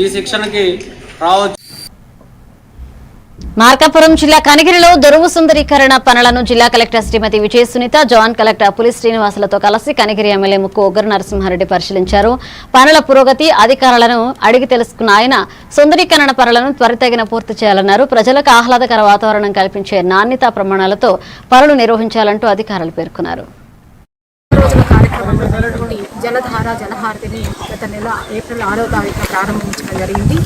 ఈ శిక్షణకి రావచ్చు. మార్కాపురం జిల్లా కనిగిరిలో దొరువు సుందరీకరణ పనులను జిల్లా కలెక్టర్ శ్రీమతి విజయ సునీత, జాయింట్ కలెక్టర్ పులి శ్రీనివాసులతో కలిసి కనిగిరి ఎమ్మెల్యే ముక్కు ఉగ్ర నరసింహారెడ్డి పరిశీలించారు. పనుల పురోగతి అధికారులను అడిగి తెలుసుకున్న ఆయన సుందరీకరణ పనులను త్వరితగిన పూర్తి చేయాలన్నారు. ప్రజలకు ఆహ్లాదకర వాతావరణం కల్పించే నాణ్యతా ప్రమాణాలతో పనులు నిర్వహించాలంటూ అధికారులు పేర్కొన్నారు. జలధార జలహారతిని గత నెల ఏప్రిల్ 6వ తారీఖున ప్రారంభించడం జరిగింది.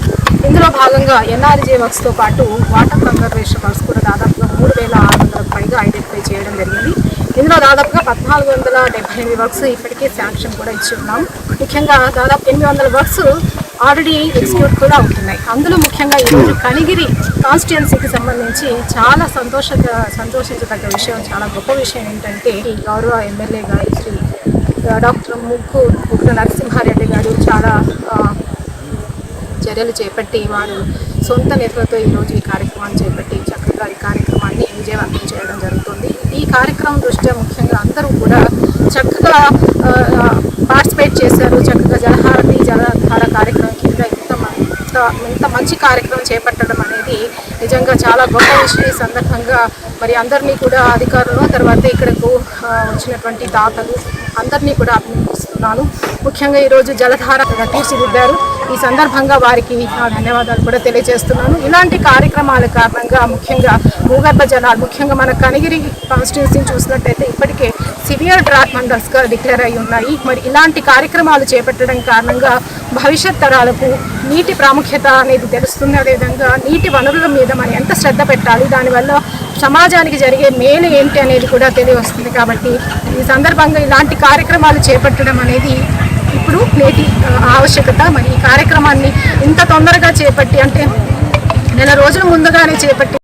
ఇందులో భాగంగా ఎన్ఆర్జీ వర్క్స్తో పాటు వాటర్ కన్జర్వేషన్ వర్క్స్ కూడా దాదాపుగా 3600 పైగా ఐడెంటిఫై చేయడం జరిగింది. ఇందులో దాదాపుగా 1478 వర్క్స్ ఇప్పటికే శాంక్షన్ కూడా ఇచ్చి ఉన్నాం. ముఖ్యంగా దాదాపు 800 వర్క్స్ ఆల్రెడీ ఎగ్జిక్యూట్ కూడా అవుతున్నాయి. అందులో ముఖ్యంగా ఈరోజు కనిగిరి కాన్స్టిట్యుయెన్సీకి సంబంధించి చాలా సంతోషించదగ్గ విషయం, చాలా గొప్ప విషయం ఏంటంటే ఈ గౌరవ ఎమ్మెల్యే గారు శ్రీ డాక్టర్ ముక్కు ఉగ్ర నరసింహారెడ్డి గారు చాలా చర్యలు చేపట్టి వారు సొంత నిధులతో ఈరోజు ఈ కార్యక్రమాన్ని చేపట్టి చక్కగా ఈ కార్యక్రమాన్ని విజయవంతం చేయడం జరుగుతుంది. ఈ కార్యక్రమం దృష్ట్యా ముఖ్యంగా అందరూ కూడా చక్కగా పార్టిసిపేట్ చేశారు. చక్కగా జలహారతి జలధార కార్యక్రమం కింద ఇంత మంచి కార్యక్రమం చేపట్టడం అనేది నిజంగా చాలా గొప్ప విషయం. ఈ సందర్భంగా మరి అందరినీ కూడా అధికారులు, తర్వాత ఇక్కడకు వచ్చినటువంటి దాతలు అందరినీ కూడా అభినందిస్తున్నాను. ముఖ్యంగా ఈరోజు జలధార తీర్చిదిద్దారు. ఈ సందర్భంగా వారికి ధన్యవాదాలు కూడా తెలియజేస్తున్నాను. ఇలాంటి కార్యక్రమాల కారణంగా ముఖ్యంగా భూగర్భ జలాలు, ముఖ్యంగా మన కనిగిరి కాన్స్టిట్యున్సీని చూసినట్టయితే ఇప్పటికే సివియర్ డ్రాట్ మండల్స్గా డిక్లేర్ అయి ఉన్నాయి. మరి ఇలాంటి కార్యక్రమాలు చేపట్టడం కారణంగా భవిష్యత్ తరాలకు నీటి ప్రాముఖ్యత అనేది తెలుస్తుంది. అదేవిధంగా నీటి వనరుల మీద మనం ఎంత శ్రద్ధ పెట్టాలి, దానివల్ల సమాజానికి జరిగే మేలు ఏంటి అనేది కూడా తెలియవస్తుంది. కాబట్టి ఈ సందర్భంగా ఇలాంటి కార్యక్రమాలు చేపట్టడం అనేది ఇప్పుడు నేటి ఆవశ్యకత. మరి ఈ కార్యక్రమాన్ని ఇంత తొందరగా చేపట్టి, అంటే నెల రోజుల ముందుగానే చేపట్టి